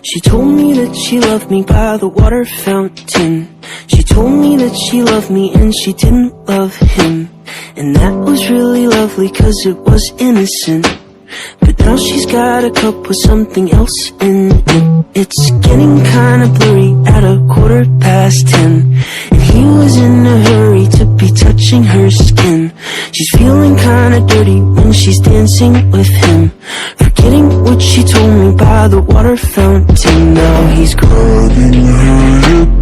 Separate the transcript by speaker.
Speaker 1: She told me that she loved me by the water fountain. She told me that she loved me and she didn't love him. And that was really lovely cause it was innocent. But now she's got a cup with something else in it. It's getting kinda blurry at 10:15. And he was in a hurry to be touching her skin. She's feeling kinda dirty when she's dancing with him, forgetting what she told me by the water fountain. Now he's calling her